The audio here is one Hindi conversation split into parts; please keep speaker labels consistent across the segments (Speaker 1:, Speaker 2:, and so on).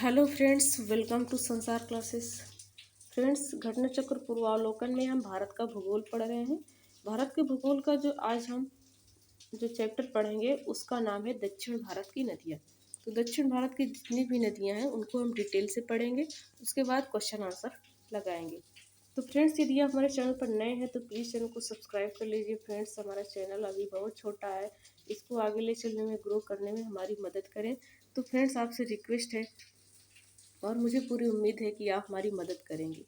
Speaker 1: हेलो फ्रेंड्स, वेलकम टू संसार क्लासेस। फ्रेंड्स, घटना चक्र पूर्वावलोकन में हम भारत का भूगोल पढ़ रहे हैं। भारत के भूगोल का जो आज हम जो चैप्टर पढ़ेंगे उसका नाम है दक्षिण भारत की नदियाँ। तो दक्षिण भारत की जितनी भी नदियाँ हैं उनको हम डिटेल से पढ़ेंगे, उसके बाद क्वेश्चन आंसर लगाएंगे। तो फ्रेंड्स, यदि आप हमारे चैनल पर नए हैं तो प्लीज़ चैनल को सब्सक्राइब कर लीजिए। फ्रेंड्स, हमारा चैनल अभी बहुत छोटा है, इसको आगे ले चलने में, ग्रो करने में हमारी मदद करें। तो फ्रेंड्स, आपसे रिक्वेस्ट है और मुझे पूरी उम्मीद है कि आप हमारी मदद करेंगे।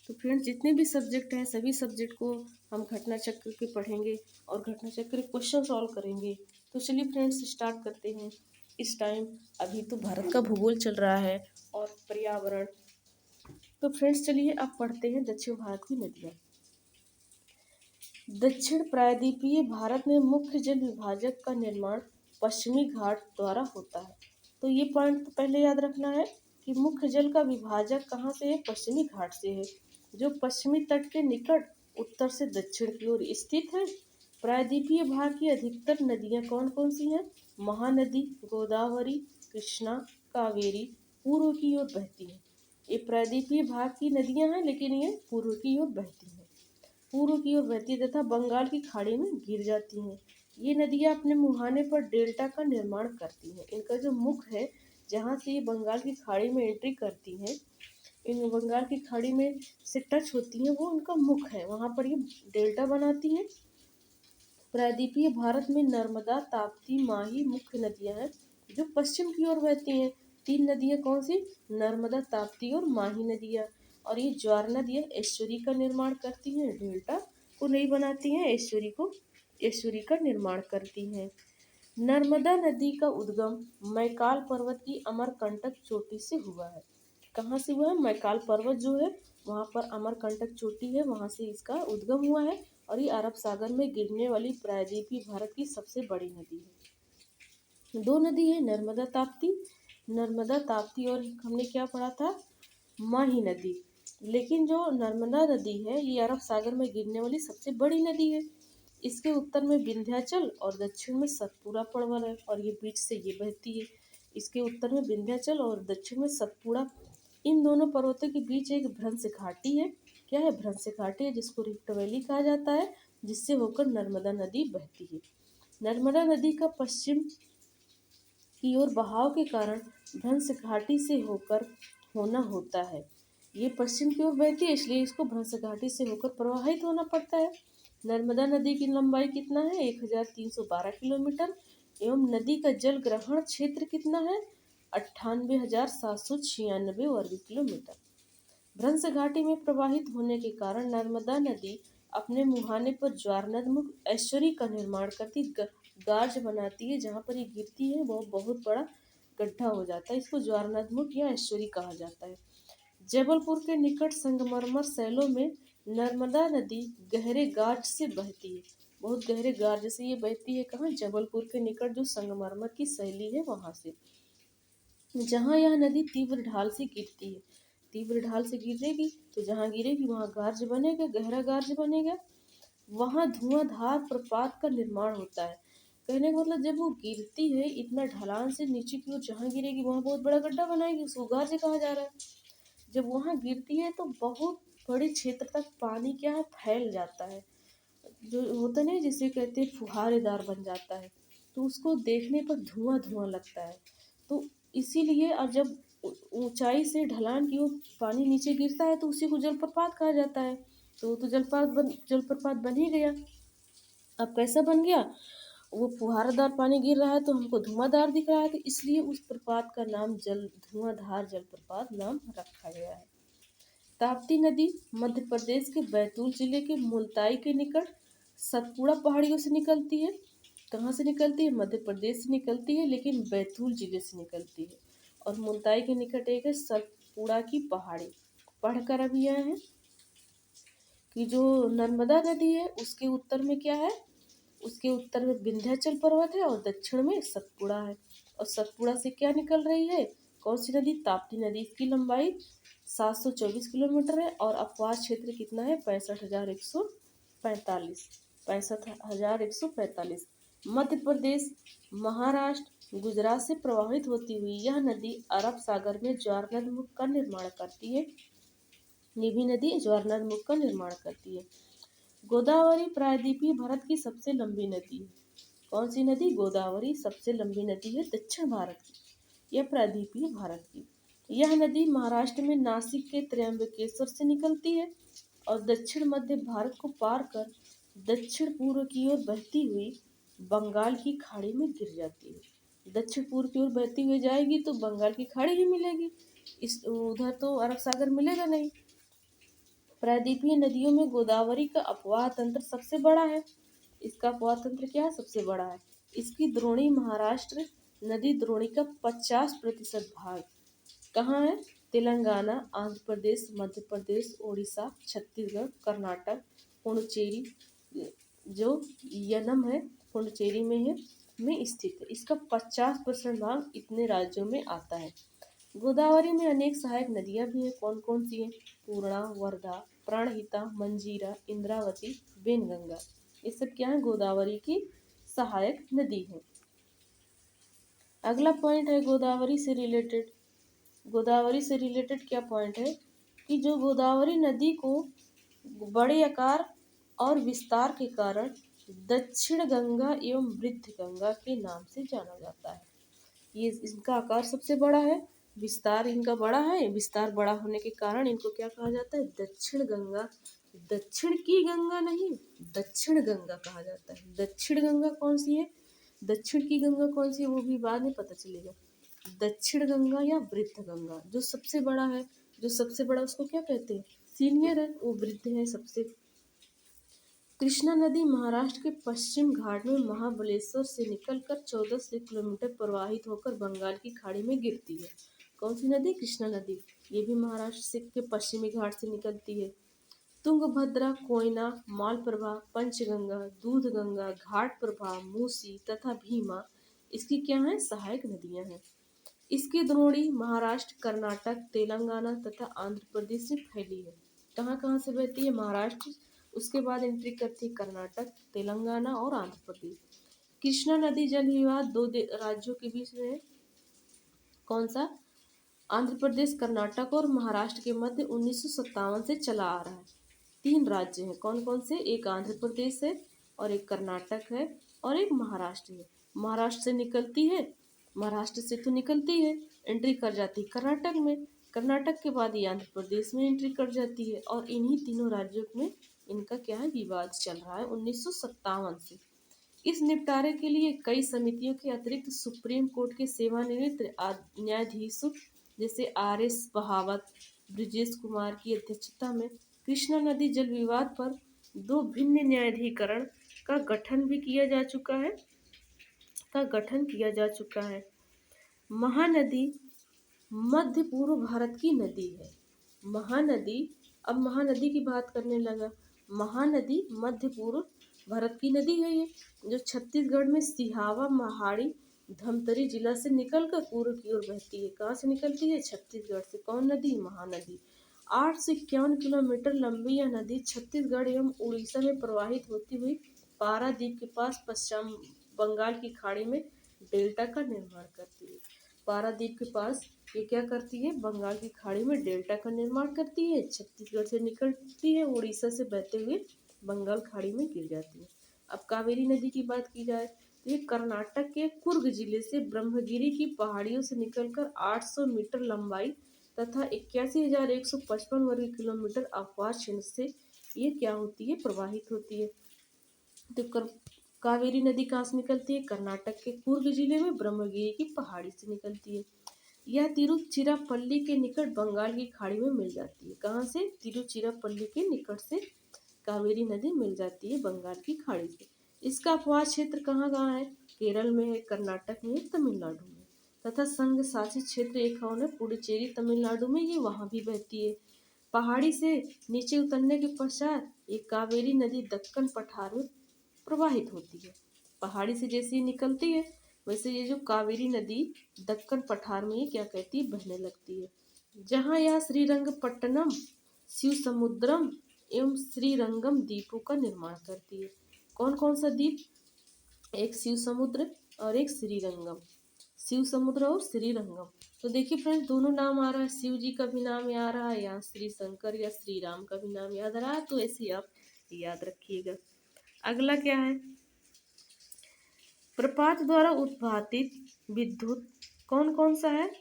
Speaker 1: तो फ्रेंड्स, जितने भी सब्जेक्ट हैं सभी सब्जेक्ट को हम घटना चक्र के पढ़ेंगे और घटना चक्र के क्वेश्चन सॉल्व करेंगे। तो चलिए फ्रेंड्स, स्टार्ट करते हैं। इस टाइम अभी तो भारत का भूगोल चल रहा है और पर्यावरण। तो फ्रेंड्स, चलिए अब पढ़ते हैं दक्षिण भारत की नदियाँ। दक्षिण प्रायद्वीपीय भारत में मुख्य जल विभाजक का निर्माण पश्चिमी घाट द्वारा होता है। तो ये पॉइंट तो पहले याद रखना है कि मुख्य जल का विभाजक कहाँ से है? पश्चिमी घाट से है, जो पश्चिमी तट के निकट उत्तर से दक्षिण की ओर स्थित है। प्रायद्वीपीय भाग की अधिकतर नदियाँ कौन कौन सी हैं? महानदी, गोदावरी, कृष्णा, कावेरी पूर्व की ओर बहती हैं। ये प्रायद्वीपीय भाग की नदियाँ हैं, लेकिन ये पूर्व की ओर बहती हैं, पूर्व की ओर बहती तथा बंगाल की खाड़ी में गिर जाती हैं। ये नदियाँ अपने मुहाने पर डेल्टा का निर्माण करती हैं। इनका जो मुख है, जहाँ से ये बंगाल की खाड़ी में एंट्री करती हैं, इन बंगाल की खाड़ी में से टच होती हैं, वो उनका मुख है, वहाँ पर ये डेल्टा बनाती हैं। प्रायद्वीपीय भारत में नर्मदा, ताप्ती, माही मुख्य नदियाँ हैं जो पश्चिम की ओर बहती हैं। तीन नदियाँ कौन सी? नर्मदा, ताप्ती और माही नदियाँ। और ये ज्वार नदियाँ एस्चुरी का निर्माण करती हैं, डेल्टा को नहीं बनाती हैं, एस्चुरी का निर्माण करती हैं। नर्मदा नदी का उद्गम मैकाल पर्वत की अमरकंटक चोटी से हुआ है। कहाँ से हुआ है? मैकाल पर्वत जो है वहाँ पर अमरकंटक चोटी है, वहाँ से इसका उद्गम हुआ है। और ये अरब सागर में गिरने वाली प्रायद्वीपीय भारत की सबसे बड़ी नदी है। दो नदी है, नर्मदा ताप्ती। नर्मदा ताप्ती और हमने क्या पढ़ा था? माही नदी। लेकिन जो नर्मदा नदी है ये अरब सागर में गिरने वाली सबसे बड़ी नदी है। इसके उत्तर में विंध्याचल और दक्षिण में सतपुड़ा पर्वत है, और ये बीच से ये बहती है। इसके उत्तर में विंध्याचल और दक्षिण में सतपुड़ा। इन दोनों पर्वतों के बीच एक भ्रंश घाटी है। क्या है? भ्रंश घाटी है, जिसको रिफ्ट वैली कहा जाता है, जिससे होकर नर्मदा नदी बहती है। नर्मदा नदी का पश्चिम की ओर बहाव के कारण भ्रंश घाटी से होकर होना होता है। ये पश्चिम की ओर बहती है, इसलिए इसको भ्रंश घाटी से होकर प्रवाहित होना पड़ता है। नर्मदा नदी की लंबाई कितना है? 1312 किलोमीटर। एवं नदी का जल ग्रहण क्षेत्र कितना है? 98,796 वर्ग किलोमीटर। भ्रंश घाटी में प्रवाहित होने के कारण नर्मदा नदी अपने मुहाने पर ज्वारनदमुख एस्चुरी का निर्माण करती, गार्ज बनाती है। जहाँ पर ये गिरती है वो बहुत बड़ा गड्ढा हो जाता है, इसको ज्वारनदमुख या एस्चुरी कहा जाता है। जबलपुर के निकट संगमरमर शैलों में नर्मदा नदी गहरे गार्ज से बहती है, बहुत गहरे गार्ज से ये बहती है। कहाँ? जबलपुर के निकट जो संगमरमर की शैली है वहाँ से। जहाँ यह नदी तीव्र ढाल से गिरती है, तीव्र ढाल से गिरेगी तो जहाँ गिरेगी वहाँ गार्ज बनेगा, गहरा गार्ज बनेगा, वहाँ धुआंधार प्रपात का निर्माण होता है। कहने का मतलब, जब वो गिरती है इतना ढलान से नीचे की ओर, जहाँ गिरेगी वहाँ बहुत बड़ा गड्ढा बनाएगी, उसको गार्ज कहा जा रहा है। जब वहाँ गिरती है तो बहुत बड़े क्षेत्र तक पानी क्या है? फैल जाता है, जो होता नहीं जिसे कहते हैं फुहारेदार बन जाता है, तो उसको देखने पर धुआं धुआं लगता है। तो इसीलिए, और जब ऊंचाई से ढलान की ओर पानी नीचे गिरता है तो उसी को जलप्रपात कहा जाता है। तो जलप्रपात बन ही गया। अब कैसा बन गया? वो फुहारादार पानी गिर रहा है तो हमको धुआंधार दिख रहा है, तो इसलिए उस प्रपात का नाम धुआंधार जलप्रपात नाम रखा गया है। ताप्ती नदी मध्य प्रदेश के बैतूल जिले के मुल्ताई के निकट सतपुड़ा पहाड़ियों से निकलती है। कहाँ से निकलती है? मध्य प्रदेश से निकलती है, लेकिन बैतूल जिले से निकलती है। और मुल्ताई के निकट एक है सतपुड़ा की पहाड़ी। पढ़कर अभी आए हैं कि जो नर्मदा नदी है उसके उत्तर में क्या है? उसके उत्तर में विंध्याचल पर्वत है और दक्षिण में सतपुड़ा है। और सतपुड़ा से क्या निकल रही है? कौन सी नदी? ताप्ती नदी। इसकी लंबाई 724 किलोमीटर है और अपवास क्षेत्र कितना है? 65,145। 65,145। मध्य प्रदेश, महाराष्ट्र, गुजरात से प्रवाहित होती हुई यह नदी अरब सागर में ज्वारनद मुख का निर्माण करती है। ये भी नदी ज्वारनद मुख का निर्माण करती है। गोदावरी प्रायद्वीपीय भारत की सबसे लंबी नदी है। कौन सी नदी? गोदावरी सबसे लंबी नदी है दक्षिण भारत की। यह प्रायद्वीपीय भारत की। यह नदी महाराष्ट्र में नासिक के त्र्यंबकेश्वर से निकलती है और दक्षिण मध्य भारत को पार कर दक्षिण पूर्व की ओर बहती हुई बंगाल की खाड़ी में गिर जाती है। दक्षिण पूर्व की ओर बहती हुई जाएगी तो बंगाल की खाड़ी ही मिलेगी, इस उधर तो अरब सागर मिलेगा नहीं। प्रायद्वीपीय नदियों में गोदावरी का अपवाह तंत्र सबसे बड़ा है। इसका अपवाह तंत्र क्या है? सबसे बड़ा है। इसकी द्रोणी महाराष्ट्र नदी द्रोणी का 50% भाग कहाँ है? तेलंगाना, आंध्र प्रदेश, मध्य प्रदेश, ओडिशा, छत्तीसगढ़, कर्नाटक, पुडुचेरी, जो यनम है पुडुचेरी में है, में स्थित है। इसका 50% भाग इतने राज्यों में आता है। गोदावरी में अनेक सहायक नदियां भी हैं। कौन कौन सी हैं? पूर्णा, वर्धा, प्राणहिता, मंजीरा, इंद्रावती, वेनगंगा। ये सब क्या है? गोदावरी की सहायक नदी है। अगला पॉइंट है गोदावरी से रिलेटेड। गोदावरी से रिलेटेड क्या पॉइंट है कि जो गोदावरी नदी को बड़े आकार और विस्तार के कारण दक्षिण गंगा एवं वृद्ध गंगा के नाम से जाना जाता है। ये इनका आकार सबसे बड़ा है, विस्तार इनका बड़ा है। विस्तार बड़ा होने के कारण इनको क्या कहा जाता है? दक्षिण गंगा। दक्षिण की गंगा नहीं, दक्षिण गंगा कहा जाता है। दक्षिण गंगा कौन सी है? दक्षिण की गंगा कौन सी है वो भी बाद में पता चलेगा। दक्षिण गंगा या वृद्ध गंगा, जो सबसे बड़ा है, जो सबसे बड़ा उसको क्या कहते हैं? सीनियर है, वो वृद्ध है सबसे। कृष्णा नदी महाराष्ट्र के पश्चिम घाट में महाबलेश्वर से निकलकर 1400 किलोमीटर प्रवाहित होकर बंगाल की खाड़ी में गिरती है। कौन सी नदी? कृष्णा नदी। ये भी महाराष्ट्र से के पश्चिमी घाट से निकलती है। तुंगभद्रा, कोयना, मालप्रभा, पंचगंगा, दूधगंगा, घाटप्रभा, मूसी तथा भीमा इसकी क्या है? सहायक नदियां हैं। इसकी द्रोणी महाराष्ट्र, कर्नाटक, तेलंगाना तथा आंध्र प्रदेश में फैली है। कहाँ कहाँ से बहती है? महाराष्ट्र, उसके बाद एंट्री करती है कर्नाटक, तेलंगाना और आंध्र प्रदेश। कृष्णा नदी जल विवाद दो राज्यों के बीच में है। कौन सा? आंध्र प्रदेश, कर्नाटक और महाराष्ट्र के मध्य 1957 से चला आ रहा है। 3 राज्य हैं। कौन कौन से? एक आंध्र प्रदेश है और एक कर्नाटक है और एक महाराष्ट्र है। महाराष्ट्र से निकलती है, महाराष्ट्र से तो निकलती है, एंट्री कर जाती है कर्नाटक में। कर्नाटक के बाद ये आंध्र प्रदेश में एंट्री कर जाती है और इन्हीं तीनों राज्यों में इनका क्या है? विवाद चल रहा है 1957 से। इस निपटारे के लिए कई समितियों के अतिरिक्त सुप्रीम कोर्ट के सेवानिवृत्त न्यायाधीशों जैसे RS बहावत, ब्रिजेश कुमार की अध्यक्षता में कृष्णा नदी जल विवाद पर 2 भिन्न न्यायाधिकरण का गठन भी किया जा चुका है महानदी मध्य पूर्व भारत की नदी है। महानदी, अब महानदी की बात करने लगा। महानदी मध्य पूर्व भारत की नदी है ये, जो छत्तीसगढ़ में सिहावा, महाड़ी, धमतरी जिला से निकलकर पूर्व की ओर बहती है। कहाँ से निकलती है? छत्तीसगढ़ से। कौन नदी? महानदी। 851 किलोमीटर लंबी यह नदी छत्तीसगढ़ एवं उड़ीसा में प्रवाहित होती हुई पारादीप के पास पश्चिम बंगाल की खाड़ी में डेल्टा का निर्माण करती है। पारादीप के पास ये क्या करती है? बंगाल की खाड़ी में डेल्टा का निर्माण करती है। छत्तीसगढ़ से निकलती है, उड़ीसा से बहते हुए बंगाल खाड़ी में गिर जाती है। अब कावेरी नदी की बात की जाए तो ये कर्नाटक के कुर्ग जिले से ब्रह्मगिरी की पहाड़ियों से निकलकर 800 मीटर लंबाई तथा 81,155 वर्ग किलोमीटर अपवाह क्षेत्र से ये क्या होती है? प्रवाहित होती है। तो कावेरी नदी कहाँ से निकलती है? कर्नाटक के कुर्ग जिले में ब्रह्मगिरी की पहाड़ी से निकलती है। यह तिरुचिरापल्ली के निकट बंगाल की खाड़ी में मिल जाती है। कहाँ से? तिरुचिरापल्ली के निकट से कावेरी नदी मिल जाती है बंगाल की खाड़ी से। इसका अपवाह क्षेत्र कहाँ कहाँ है? केरल में है, कर्नाटक में है, तमिलनाडु में तथा संघ शासित क्षेत्र एक और है पुडुचेरी तमिलनाडु में, ये वहाँ भी बहती है। पहाड़ी से नीचे उतरने के पश्चात ये कावेरी नदी दक्कन पठार में प्रवाहित होती है। पहाड़ी से जैसे ही निकलती है वैसे ये जो कावेरी नदी दक्कन पठार में ये क्या कहती है? बहने लगती है। जहाँ यह श्रीरंगपट्टनम, शिव समुद्रम एवं श्रीरंगम द्वीपों का निर्माण करती है। कौन कौन सा द्वीप? एक शिव समुद्र और एक श्रीरंगम। शिव समुद्र और श्रीरंगम। तो देखिए फ्रेंड्स, दोनों नाम आ रहा है, शिव जी का भी नाम आ रहा है, यहाँ श्री शंकर या श्री राम का भी नाम याद आ रहा है, तो ऐसे ही आप याद रखिएगा। अगला क्या है, प्रपात द्वारा उत्पादित विद्युत कौन कौन सा है।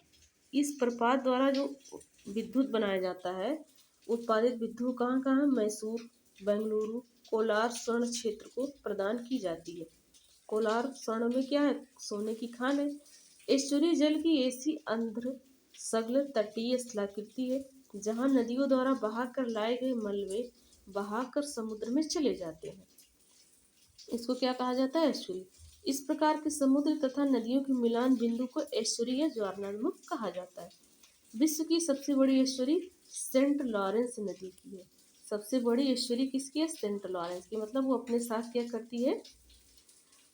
Speaker 1: इस प्रपात द्वारा जो विद्युत बनाया जाता है, उत्पादित विद्युत कहाँ कहाँ है, मैसूर, बेंगलुरु, कोलार स्वर्ण क्षेत्र को प्रदान की जाती है। कोलार स्वर्ण में क्या है, सोने की खान है। ऐश्वर्य जल की ऐसी अंध्र सगल तटीय स्थलाकृति है जहाँ नदियों द्वारा बहाकर लाए गए मलबे बहाकर समुद्र में चले जाते हैं। इसको क्या कहा जाता है, ऐश्वर्य। इस प्रकार के समुद्र तथा नदियों के मिलान बिंदु को ऐश्वर्य या ज्वारनामुख कहा जाता है। विश्व की सबसे बड़ी ऐश्वर्य सेंट लॉरेंस नदी की है। सबसे बड़ी ऐश्वर्य किसकी है, सेंट लॉरेंस की। मतलब वो अपने साथ क्या करती है,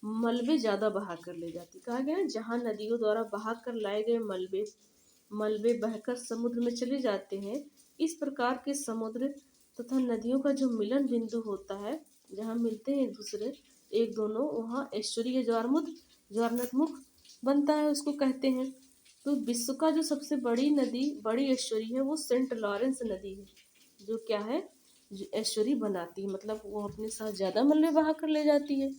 Speaker 1: मलबे ज्यादा बहा कर ले जाती। कहा गया है जहाँ नदियों द्वारा बहा कर लाए गए मलबे मलबे बहकर समुद्र में चले जाते हैं। इस प्रकार के समुद्र तथा नदियों का जो मिलन बिंदु होता है, जहाँ मिलते हैं एक दूसरे एक दोनों, वहाँ ऐश्वर्य ज्वारनामुख बनता है, उसको कहते हैं। तो विश्व का जो सबसे बड़ी नदी, बड़ी ऐश्वर्य है, वो सेंट लॉरेंस नदी है, जो क्या है, जो ऐश्वर्य बनाती है। मतलब वो अपने साथ ज्यादा मलबे बहा कर ले जाती है।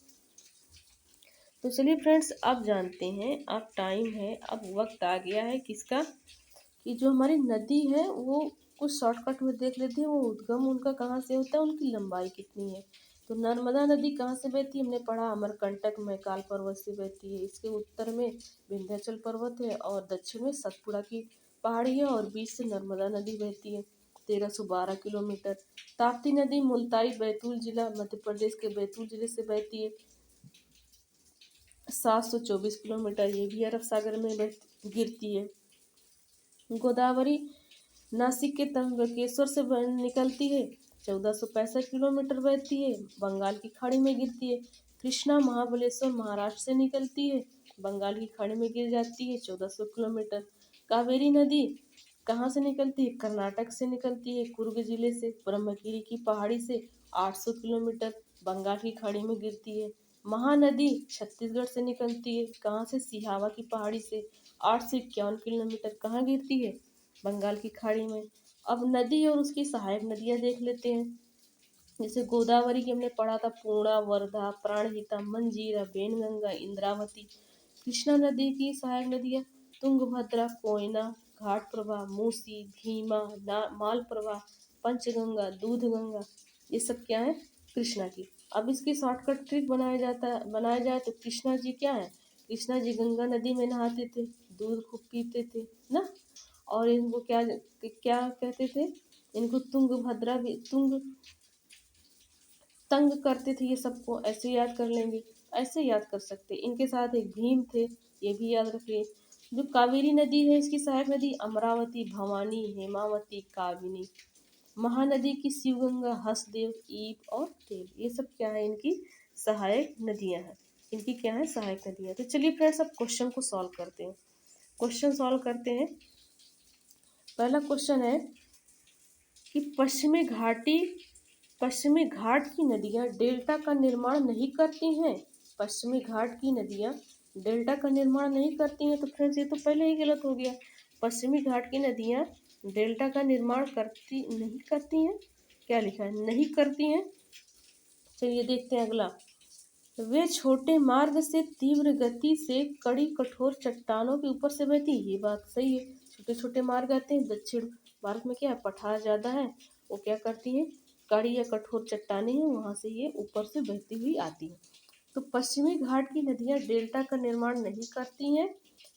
Speaker 1: तो चलिए फ्रेंड्स, अब जानते हैं, अब टाइम है, अब वक्त आ गया है किसका, कि जो हमारी नदी है वो कुछ शॉर्टकट में देख लेते हैं, वो उद्गम उनका कहाँ से होता है, उनकी लंबाई कितनी है। तो नर्मदा नदी कहाँ से बहती है, हमने पढ़ा अमरकंटक मैकाल पर्वत से बहती है। इसके उत्तर में विंध्याचल पर्वत है और दक्षिण में सतपुड़ा की पहाड़ी है और बीच से नर्मदा नदी बहती है 1312 किलोमीटर। ताप्ती नदी मुल्ताई बैतूल जिला मध्य प्रदेश के बैतूल जिले से बहती है 724 किलोमीटर, ये भी अरब सागर में गिरती है। गोदावरी नासिक के त्र्यंबकेश्वर से निकलती है 1465 किलोमीटर बहती है, बंगाल की खाड़ी में गिरती है। कृष्णा महाबलेश्वर महाराष्ट्र से निकलती है, बंगाल की खाड़ी में गिर जाती है 1400 किलोमीटर। कावेरी नदी कहाँ से निकलती है, कर्नाटक से निकलती है, कुर्ग जिले से ब्रह्मगिरी की पहाड़ी से 800 किलोमीटर, बंगाल की खाड़ी में गिरती है। महानदी छत्तीसगढ़ से निकलती है, कहाँ से, सिहावा की पहाड़ी से 851 किलोमीटर, कहाँ गिरती है, बंगाल की खाड़ी में। अब नदी और उसकी सहायक नदियां देख लेते हैं। जैसे गोदावरी की हमने पढ़ा था, पूर्णा, वर्धा, प्राणहिता, मंजीरा, बेनगंगा, इंद्रावती। कृष्णा नदी की सहायक नदियां तुंगभद्रा, कोयना, घाटप्रभा, मूसी, भीमा, मालप्रभा, पंचगंगा, दूधगंगा, ये सब क्या है, कृष्णा की। अब इसकी शॉर्टकट ट्रिक बनाया जाए तो कृष्णा जी क्या है, कृष्णा जी गंगा नदी में नहाते थे, दूध खूब पीते थे ना, और इनको क्या क्या कहते थे, इनको तुंगभद्रा भी तंग करते थे, ये सबको ऐसे याद कर लेंगे, ऐसे याद कर सकते। इनके साथ एक भीम थे, ये भी याद रखिए। जो कावेरी नदी है, इसकी सहायक नदी अमरावती, भवानी, हेमावती, काबिनी। महानदी की शिवगंगा, हसदेव, ईब और तेल, ये सब क्या है, इनकी सहायक नदियां हैं। इनकी क्या है, सहायक नदियां। तो चलिए फ्रेंड्स, अब क्वेश्चन को सॉल्व करते हैं। क्वेश्चन सॉल्व करते हैं। पहला क्वेश्चन है कि पश्चिमी घाट की नदियां डेल्टा का निर्माण नहीं करती हैं। पश्चिमी घाट की नदियां डेल्टा का निर्माण नहीं करती हैं। तो फ्रेंड्स, ये तो पहले ही गलत हो गया। पश्चिमी घाट की नदियां डेल्टा का निर्माण नहीं करती हैं, क्या लिखा है, नहीं करती हैं। चलिए देखते हैं अगला। वे छोटे मार्ग से तीव्र गति से कड़ी कठोर चट्टानों के ऊपर से बहती, ये बात सही है। छोटे छोटे मार्ग आते हैं, दक्षिण भारत में क्या है, पठार ज्यादा है, वो क्या करती हैं, कड़ी या कठोर चट्टाने हैं, वहां से ये ऊपर से बहती हुई आती हैं। तो पश्चिमी घाट की नदियां डेल्टा का निर्माण नहीं करती हैं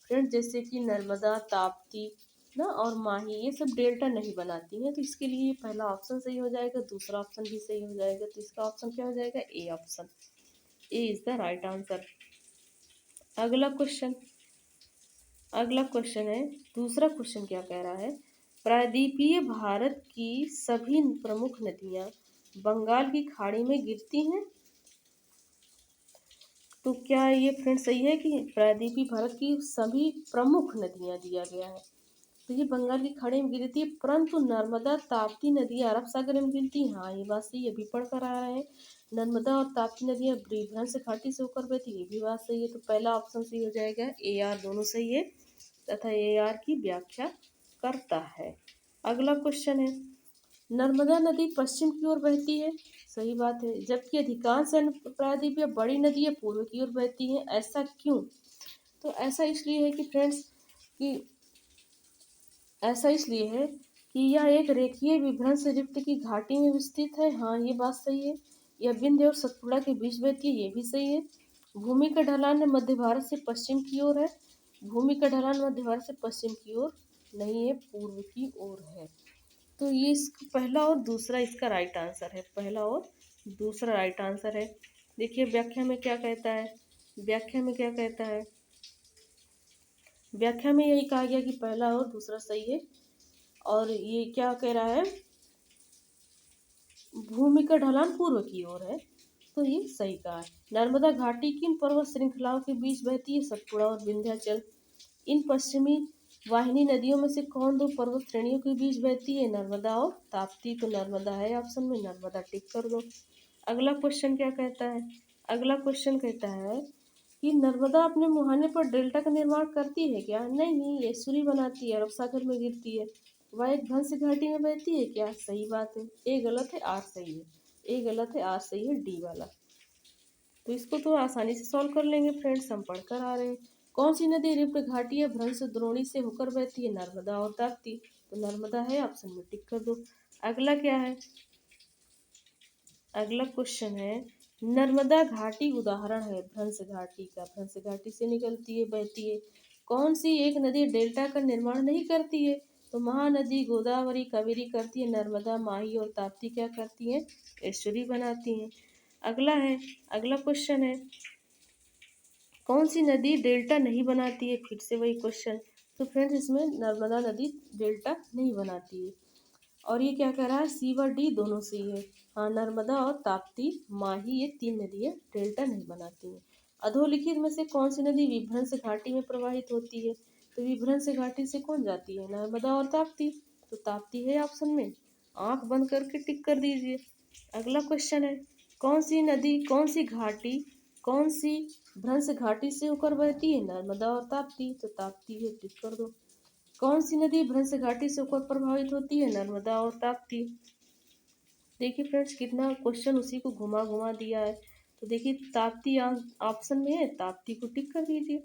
Speaker 1: फ्रेंड, जैसे कि नर्मदा, ताप्ती ना और माही, ये सब डेल्टा नहीं बनाती हैं। तो इसके लिए पहला ऑप्शन सही हो जाएगा, दूसरा ऑप्शन भी सही हो जाएगा। तो इसका ऑप्शन क्या हो जाएगा, A option, A is the right answer. अगला क्वेश्चन है, दूसरा क्वेश्चन क्या कह रहा है, प्रायद्वीपीय भारत की सभी प्रमुख नदियां बंगाल की खाड़ी में गिरती हैं। तो क्या ये फ्रेंड सही है कि प्रायद्वीपीय भारत की सभी प्रमुख नदियां दिया गया है। तो ये बंगाल की खाड़ी में गिरती है, परंतु नर्मदा ताप्ती नदियाँ अरब सागर में गिरती हैं। हाँ, ये बात सही है, अभी पढ़ कर आ रहे हैं। नर्मदा और ताप्ती नदियाँ ब्रिभ्रंश घाटी से होकर बहती है, ये भी बात सही है। तो पहला ऑप्शन सही हो जाएगा, ए आर दोनों सही है तथा ए आर की व्याख्या करता है। अगला क्वेश्चन है, नर्मदा नदी पश्चिम की ओर बहती है, सही बात है, जबकि अधिकांश अन्य प्रायद्वीप या बड़ी नदियाँ पूर्व की ओर बहती हैं, ऐसा क्यों? तो ऐसा इसलिए है कि फ्रेंड्स कि ऐसा इसलिए है कि यह एक रेखीय विभ्रंश रिफ्ट की घाटी में विस्तृत है। हाँ, ये बात सही है। यह विंध्य और सतपुड़ा के बीच बहती है, ये भी सही है। भूमि का ढलान मध्य भारत से पश्चिम की ओर है। भूमि का ढलान मध्य भारत से पश्चिम की ओर नहीं है, पूर्व की ओर है। तो ये पहला और दूसरा इसका राइट आंसर है, पहला और दूसरा राइट आंसर है। देखिए व्याख्या में क्या कहता है, व्याख्या में क्या कहता है, व्याख्या में यही कहा गया कि पहला और दूसरा सही है। और ये क्या कह रहा है, भूमि का ढलान पूर्व की ओर है, तो ये सही कहा है। नर्मदा घाटी किन पर्वत श्रृंखलाओं के बीच बहती है? सतपुड़ा और विंध्याचल। इन पश्चिमी वाहिनी नदियों में से कौन दो पर्वत श्रेणियों के बीच बहती है? नर्मदा और ताप्ती। तो नर्मदा है ऑप्शन में, नर्मदा टिक कर दो। अगला क्वेश्चन क्या कहता है, अगला क्वेश्चन कहता है कि नर्मदा अपने मुहाने पर डेल्टा का निर्माण करती है क्या? नहीं, ये सूरी बनाती है, अरब सागर में गिरती है। वह एक भंस घाटी में बहती है क्या? सही बात है, ए गलत है, आर सही है, ए गलत है, आर सही है, डी वाला। तो इसको तो आसानी से सॉल्व कर लेंगे फ्रेंड्स, हम पढ़कर आ रहे हैं। कौन सी नदी रिफ्ट घाटी या भ्रंश द्रोणी से होकर बहती है? नर्मदा और ताप्ती। तो नर्मदा है ऑप्शन में, टिक कर दो। अगला क्या है, अगला क्वेश्चन है, नर्मदा घाटी उदाहरण है भ्रंश घाटी का, भ्रंश घाटी से निकलती है, बहती है। कौन सी एक नदी डेल्टा का निर्माण नहीं करती है? तो महानदी गोदावरी कावेरी करती है, नर्मदा माही और ताप्ती क्या करती हैं? एस्चुरी बनाती हैं। अगला है, अगला क्वेश्चन है, कौन सी नदी डेल्टा नहीं बनाती है? फिर से वही क्वेश्चन। तो फ्रेंड्स इसमें नर्मदा नदी डेल्टा नहीं बनाती है। और ये क्या कह रहा है, सी व डी दोनों सही है। हाँ, नर्मदा और ताप्ती माही ये तीन नदियाँ डेल्टा नहीं बनाती हैं। अधोलिखित में से कौन सी नदी विभ्रंश घाटी में प्रवाहित होती है? तो विभ्रंश घाटी से कौन जाती है? नर्मदा और ताप्ती। तो ताप्ती है ऑप्शन में, आंख बंद करके टिक कर दीजिए। अगला क्वेश्चन है, कौन सी नदी, कौन सी घाटी, कौन सी भ्रंश घाटी से होकर बहती है? नर्मदा और ताप्ती। तो ताप्ती है, टिक कर दो। कौन सी नदी भ्रंश घाटी से होकर प्रभावित होती है? नर्मदा और ताप्ती। देखिए फ्रेंड्स कितना क्वेश्चन उसी को घुमा घुमा दिया है। तो देखिए ताप्ती ऑप्शन में है, ताप्ती को टिक कर दीजिए,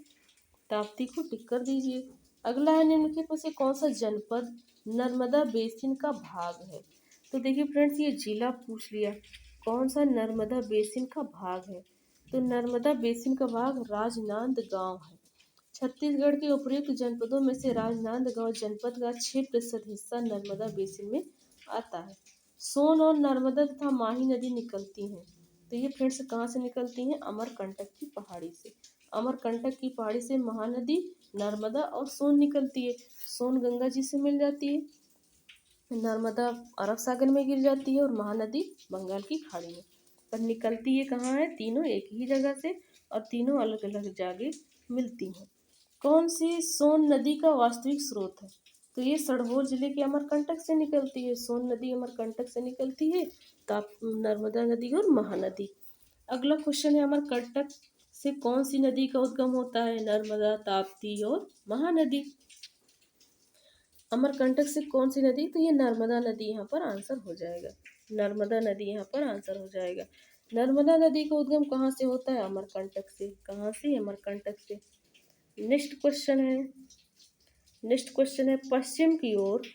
Speaker 1: ताप्ती को टिक कर दीजिए। अगला है, निम्नलिखित में से कौन सा जनपद नर्मदा बेसिन का भाग है? तो देखिए फ्रेंड्स ये जिला पूछ लिया, कौन सा नर्मदा बेसिन का भाग है? तो नर्मदा बेसिन का भाग राजनांदगांव है। छत्तीसगढ़ के उपयुक्त जनपदों में से राजनांदगांव जनपद का 6% हिस्सा नर्मदा बेसिन में आता है। सोन और नर्मदा तथा माही नदी निकलती हैं। तो ये फ्रेंड्स कहाँ से निकलती हैं? अमरकंटक की पहाड़ी से। अमरकंटक की पहाड़ी से महानदी नर्मदा और सोन निकलती है। सोन गंगा जी से मिल जाती है, नर्मदा अरब सागर में गिर जाती है और महानदी बंगाल की खाड़ी में। पर निकलती है कहाँ है? तीनों एक ही जगह से और तीनों अलग अलग जगह मिलती हैं। कौन सी सोन नदी का वास्तविक स्रोत है? तो ये सड़भोर जिले के अमरकंटक से निकलती है, सोन नदी अमरकंटक से निकलती है, ताप नर्मदा नदी और महानदी। अगला क्वेश्चन है, अमरकंटक से कौन सी नदी का उद्गम होता है? नर्मदा, ताप्ती और महानदी। अमरकंटक से कौन सी नदी? तो ये नर्मदा नदी यहाँ पर आंसर हो जाएगा, नर्मदा नदी यहाँ पर आंसर हो जाएगा। नर्मदा नदी का उद्गम कहाँ से होता है? अमरकंटक से। कहाँ से? अमरकंटक से। नेक्स्ट क्वेश्चन है, नेक्स्ट क्वेश्चन है, पश्चिम की ओर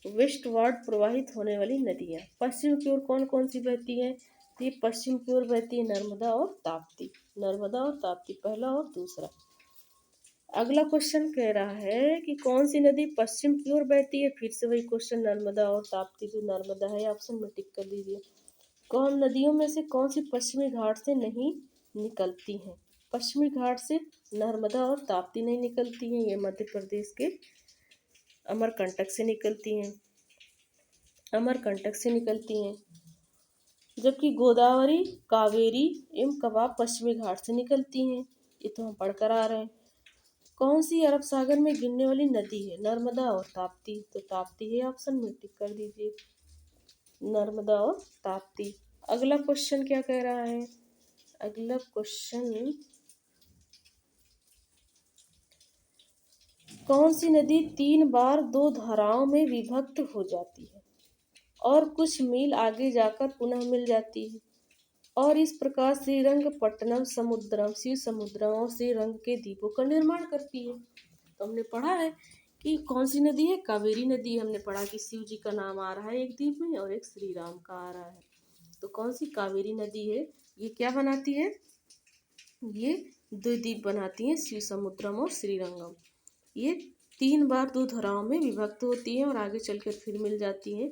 Speaker 1: वेस्टवार्ड प्रवाहित होने वाली नदियाँ। पश्चिम की ओर कौन कौन सी बहती हैं? तो ये पश्चिम की ओर बहती है नर्मदा और ताप्ती, नर्मदा और ताप्ती, पहला और दूसरा। अगला क्वेश्चन कह रहा है कि कौन सी नदी पश्चिम की ओर बहती है? फिर से वही क्वेश्चन, नर्मदा और ताप्ती। तो नर्मदा है ऑप्शन में, टिक कर दीजिए। कौन नदियों में से कौन सी पश्चिमी घाट से नहीं निकलती हैं? पश्चिमी घाट से नर्मदा और ताप्ती नहीं निकलती हैं, ये मध्य प्रदेश के अमरकंटक से निकलती हैं, अमरकंटक से निकलती हैं। जबकि गोदावरी, कावेरी एवं कवाब पश्चिमी घाट से निकलती हैं, ये तो हम पढ़कर आ रहे हैं। कौन सी अरब सागर में गिरने वाली नदी है? नर्मदा और ताप्ती। तो ताप्ती है ऑप्शन में, टिक कर दीजिए, नर्मदा और ताप्ती। अगला क्वेश्चन क्या कह रहा है? अगला क्वेश्चन, कौन सी नदी 3 बार 2 धाराओं में विभक्त हो जाती है और कुछ मील आगे जाकर पुनः मिल जाती है और इस प्रकार श्रीरंगपट्टनम समुद्रम, शिव समुद्रम और श्रीरंग के द्वीपों का निर्माण करती है? तो हमने पढ़ा है कि कौन सी नदी है? कावेरी नदी। हमने पढ़ा कि शिव जी का नाम आ रहा है एक द्वीप में और एक श्री राम का आ रहा है। तो कौन सी कावेरी नदी है? ये क्या बनाती है? ये 2 द्वीप बनाती हैं, शिव समुद्रम और श्रीरंगम। ये 3 बार 2 धाराओं में विभक्त होती है और आगे चलकर फिर मिल जाती हैं।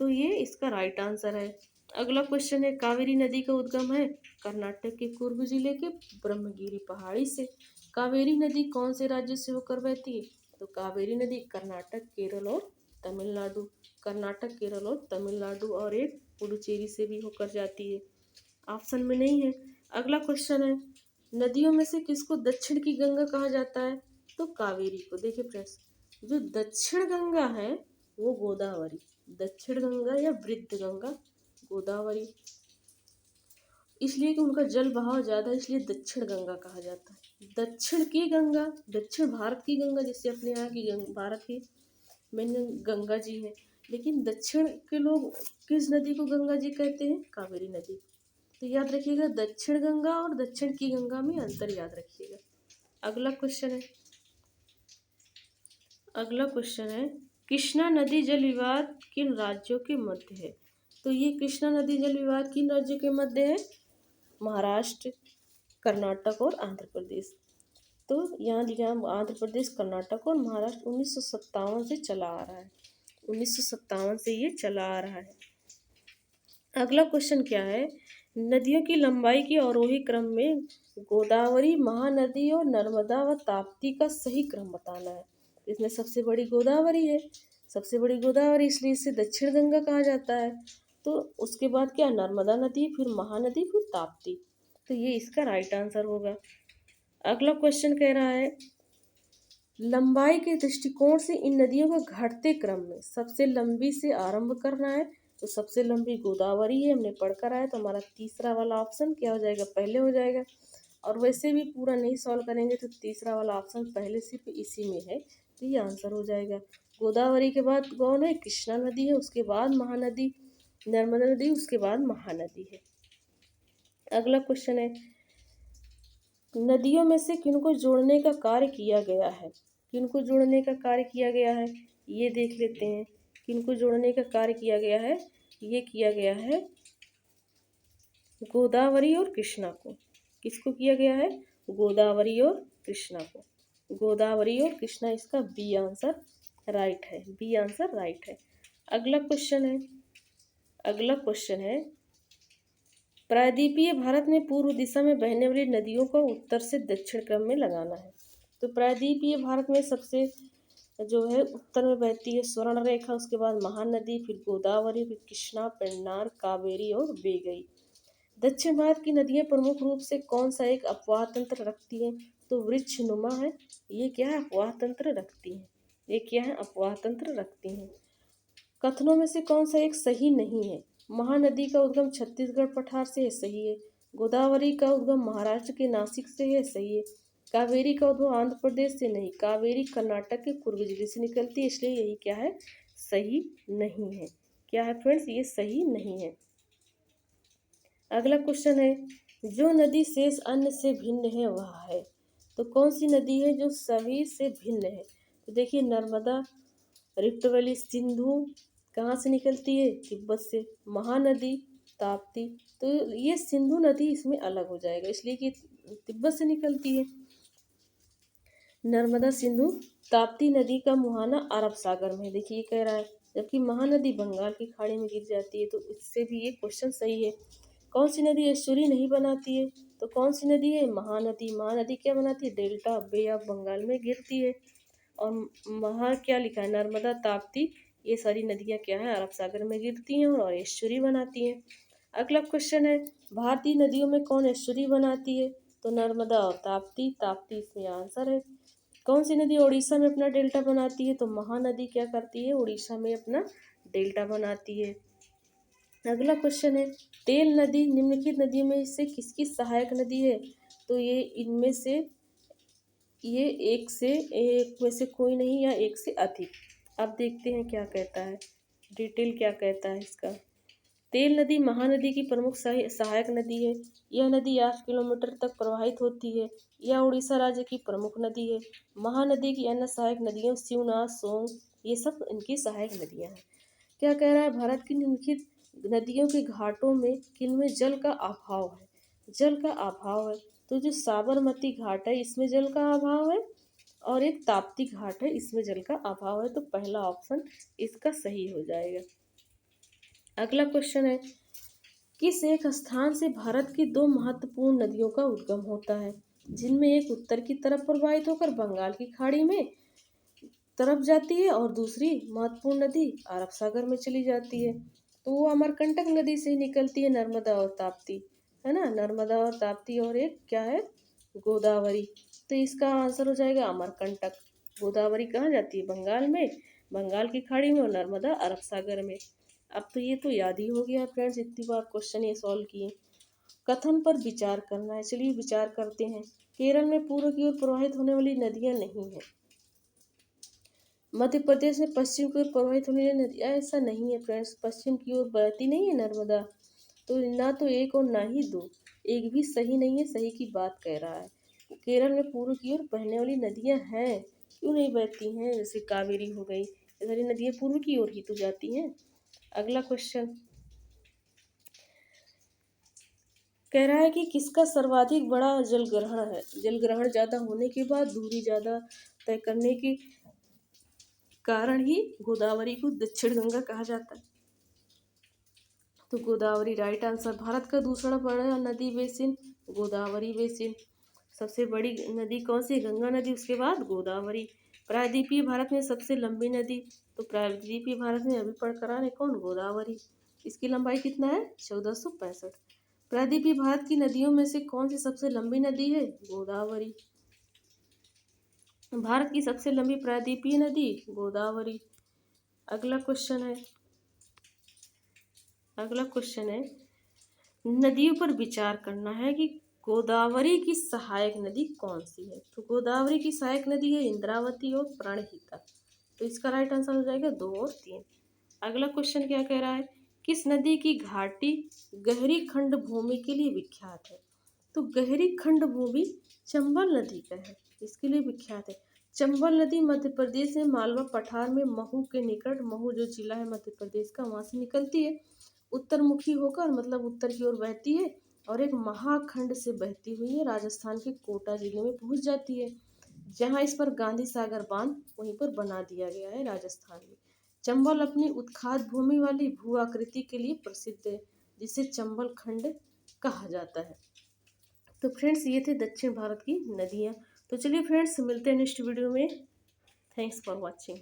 Speaker 1: तो ये इसका राइट आंसर है। अगला क्वेश्चन है, कावेरी नदी का उद्गम है कर्नाटक के कुर्ग जिले के ब्रह्मगिरी पहाड़ी से। कावेरी नदी कौन से राज्य से होकर बहती है? तो कावेरी नदी कर्नाटक, केरल और तमिलनाडु, कर्नाटक, केरल और तमिलनाडु और एक पुडुचेरी से भी होकर जाती है। ऑप्शन में नहीं है। अगला क्वेश्चन है, नदियों में से किसको दक्षिण की गंगा कहा जाता है? तो कावेरी को। देखिए फ्रेंड्स, जो दक्षिण गंगा है वो गोदावरी, दक्षिण गंगा या वृद्ध गंगा गोदावरी, इसलिए कि उनका जल बहाव ज़्यादा, इसलिए दक्षिण गंगा कहा जाता है। दक्षिण की गंगा, दक्षिण भारत की गंगा, जैसे अपने यहाँ की भारत की मेन गंगा जी है, लेकिन दक्षिण के लोग किस नदी को गंगा जी कहते हैं? कावेरी नदी। तो याद रखिएगा, दक्षिण गंगा और दक्षिण की गंगा में अंतर याद रखिएगा। अगला क्वेश्चन है, अगला क्वेश्चन है, कृष्णा नदी जल विवाद किन राज्यों के मध्य है? तो ये कृष्णा नदी जल विवाद किन राज्यों के मध्य है? महाराष्ट्र, कर्नाटक और आंध्र प्रदेश। तो यहाँ लिखा है आंध्र प्रदेश, कर्नाटक और महाराष्ट्र। 1957 से चला आ रहा है, 1957 से ये चला आ रहा है। अगला क्वेश्चन क्या है, नदियों की लंबाई के अवरोही क्रम में गोदावरी, महानदी और नर्मदा व ताप्ती का सही क्रम बताना है। इसमें सबसे बड़ी गोदावरी है, सबसे बड़ी गोदावरी, इसलिए इसे दक्षिण गंगा कहा जाता है। तो उसके बाद क्या? नर्मदा नदी, फिर महानदी, फिर ताप्ती। तो ये इसका राइट आंसर होगा। अगला क्वेश्चन कह रहा है, लंबाई के दृष्टिकोण से इन नदियों को घटते क्रम में सबसे लंबी से आरंभ करना है। तो सबसे लंबी गोदावरी है, हमने पढ़कर आया। तो हमारा तीसरा वाला ऑप्शन क्या हो जाएगा? पहले हो जाएगा। और वैसे भी पूरा नहीं सॉल्व करेंगे तो तीसरा वाला ऑप्शन पहले सिर्फ इसी में है, तो ये आंसर हो जाएगा। गोदावरी के बाद कौन है? कृष्णा नदी है, उसके बाद महानदी, नर्मदा नदी, उसके बाद महानदी है। अगला क्वेश्चन है, नदियों में से किनको जोड़ने का कार्य किया गया है? किनको जोड़ने का कार्य किया गया है? ये देख लेते हैं, किनको जोड़ने का कार्य किया गया है? ये किया गया है गोदावरी और कृष्णा को। किसको किया गया है? गोदावरी और कृष्णा को। गोदावरी और कृष्णा, इसका बी आंसर राइट है, बी आंसर राइट है। अगला क्वेश्चन है, अगला क्वेश्चन है, प्रायद्वीपीय भारत में पूर्व दिशा में बहने वाली नदियों को उत्तर से दक्षिण क्रम में लगाना है। तो प्रायद्वीपीय भारत में सबसे जो है उत्तर में बहती है स्वर्ण रेखा, उसके बाद महानदी, फिर गोदावरी, फिर कृष्णा, पेन्नार, कावेरी और बेगई। दक्षिण भारत की नदियां प्रमुख रूप से कौन सा एक अपवाह तंत्र रखती हैं? तो वृक्ष नुमा है। ये क्या है? अपवाह तंत्र रखती हैं। ये क्या है? अपवाह तंत्र रखती हैं। कथनों में से कौन सा एक सही नहीं है? महानदी का उद्गम छत्तीसगढ़ पठार से है, सही है। गोदावरी का उद्गम महाराष्ट्र के नासिक से है, सही है। कावेरी का उद्गम आंध्र प्रदेश से नहीं, कावेरी कर्नाटक के कुर्ग जिले से निकलती है, इसलिए यही क्या है? सही नहीं है। क्या है फ्रेंड्स? ये सही नहीं है। अगला क्वेश्चन है, जो नदी शेष अन्य से भिन्न है वह है। तो कौन सी नदी है जो सभी से भिन्न है? तो देखिए, नर्मदा, रिफ्ट वैली, सिंधु कहाँ से निकलती है? तिब्बत से। महानदी, ताप्ती, तो ये सिंधु नदी इसमें अलग हो जाएगा, इसलिए कि तिब्बत से निकलती है। नर्मदा, सिंधु, ताप्ती नदी का मुहाना अरब सागर में, देखिए ये कह रहा है, जबकि महानदी बंगाल की खाड़ी में गिर जाती है। तो इससे भी ये क्वेश्चन सही है। कौन सी नदी एस्चुरी नहीं बनाती है? तो कौन सी नदी है? महानदी। महानदी क्या बनाती है? डेल्टा, बे ऑफ बंगाल में गिरती है। और महा क्या लिखा है? नर्मदा, ताप्ती, ये सारी नदियाँ क्या है? अरब सागर में गिरती हैं और एस्चुरी बनाती हैं। अगला क्वेश्चन है, भारतीय नदियों में कौन एस्चुरी बनाती है? तो नर्मदा और ताप्ती, ताप्ती इसमें आंसर है। कौन सी नदी उड़ीसा में अपना डेल्टा बनाती है? तो महानदी क्या करती है? उड़ीसा में अपना डेल्टा बनाती है। अगला क्वेश्चन है, तेल नदी निम्नलिखित नदियों में से किसकी सहायक नदी है? तो ये इनमें से ये एक में से कोई नहीं या एक से अधिक। अब देखते हैं क्या कहता है, डिटेल क्या कहता है इसका। तेल नदी महानदी की प्रमुख सहायक नदी है। यह नदी 8 किलोमीटर तक प्रवाहित होती है। यह उड़ीसा राज्य की प्रमुख नदी है। महानदी की अन्य सहायक नदियों शिवनाथ, सोंग, ये सब इनकी सहायक नदियां हैं। क्या कह रहा है, भारत की निम्नलिखित नदियों के घाटों में किनमें जल का अभाव है? जल का अभाव है तो जो साबरमती घाट है इसमें जल का अभाव है, और एक ताप्ती घाट है इसमें जल का अभाव है। तो पहला ऑप्शन इसका सही हो जाएगा। अगला क्वेश्चन है, किस एक स्थान से भारत की दो महत्वपूर्ण नदियों का उद्गम होता है, जिनमें एक उत्तर की तरफ प्रवाहित होकर बंगाल की खाड़ी में तरफ जाती है और दूसरी महत्वपूर्ण नदी अरब सागर में चली जाती है? तो वो अमरकंटक नदी से ही निकलती है, नर्मदा और ताप्ती, है ना, नर्मदा और ताप्ती, और एक क्या है, गोदावरी। तो इसका आंसर हो जाएगा अमरकंटक। गोदावरी कहाँ जाती है? बंगाल में, बंगाल की खाड़ी में, और नर्मदा अरब सागर में। अब तो ये तो याद ही हो गया फ्रेंड्स, इतनी बार क्वेश्चन ये सॉल्व किए। कथन पर विचार करना है, चलिए विचार करते हैं। केरल में पूर्व की ओर प्रवाहित होने वाली नदियां नहीं है। मध्य प्रदेश में पश्चिम की ओर प्रवाहित होने वाली नदियां, ऐसा नहीं है फ्रेंड्स, पश्चिम की ओर बहती नहीं है नर्मदा। तो ना तो एक और ना ही दो, एक भी सही नहीं है, सही की बात कह रहा है। केरल में पूर्व की ओर बहने वाली नदियां हैं, क्यों नहीं बहती हैं? जैसे कावेरी हो गई, ये सारी नदियां पूर्व की ओर ही तो जाती हैं। अगला क्वेश्चन कह रहा है कि किसका सर्वाधिक बड़ा जल ग्रहण है? जल ग्रहण ज़्यादा होने के बाद दूरी ज़्यादा तय करने के कारण ही गोदावरी को दक्षिण गंगा कहा जाता है। तो गोदावरी राइट आंसर। भारत का दूसरा बड़ा नदी बेसिन गोदावरी बेसिन। सबसे बड़ी नदी कौन सी? गंगा नदी, उसके बाद गोदावरी। प्रायद्वीपीय भारत में सबसे लंबी नदी, तो प्रायद्वीपीय भारत में अभी पढ़ करा रहे कौन? गोदावरी। इसकी लंबाई कितना है? 1465। प्रायद्वीपीय भारत की नदियों में से कौन सी सबसे लंबी नदी है? गोदावरी। भारत की सबसे लंबी प्रायद्वीपीय नदी गोदावरी। अगला क्वेश्चन है, नदियों पर विचार करना है कि गोदावरी की सहायक नदी कौन सी है? तो गोदावरी की सहायक नदी है इंद्रावती और प्राणहिता। तो इसका राइट आंसर हो जाएगा 2 और 3। अगला क्वेश्चन क्या कह रहा है, किस नदी की घाटी गहरी खंड भूमि के लिए विख्यात है? तो गहरी खंड भूमि चंबल नदी का है, इसके लिए विख्यात है। चंबल नदी मध्य प्रदेश में मालवा पठार में महू के निकट, महू जो जिला है मध्य प्रदेश का, वहां से निकलती है, उत्तरमुखी होकर, मतलब उत्तर की ओर बहती है, और एक महाखंड से बहती हुई है राजस्थान के कोटा जिले में पहुंच जाती है, जहां इस पर गांधी सागर बांध वहीं पर बना दिया गया है राजस्थान में। चंबल अपनी उत्खात भूमि वाली भू आकृति के लिए प्रसिद्ध है, जिसे चंबल खंड कहा जाता है। तो फ्रेंड्स ये थे दक्षिण भारत की नदियाँ। तो चलिए फ्रेंड्स मिलते हैं नेक्स्ट वीडियो में। Thanks for watching.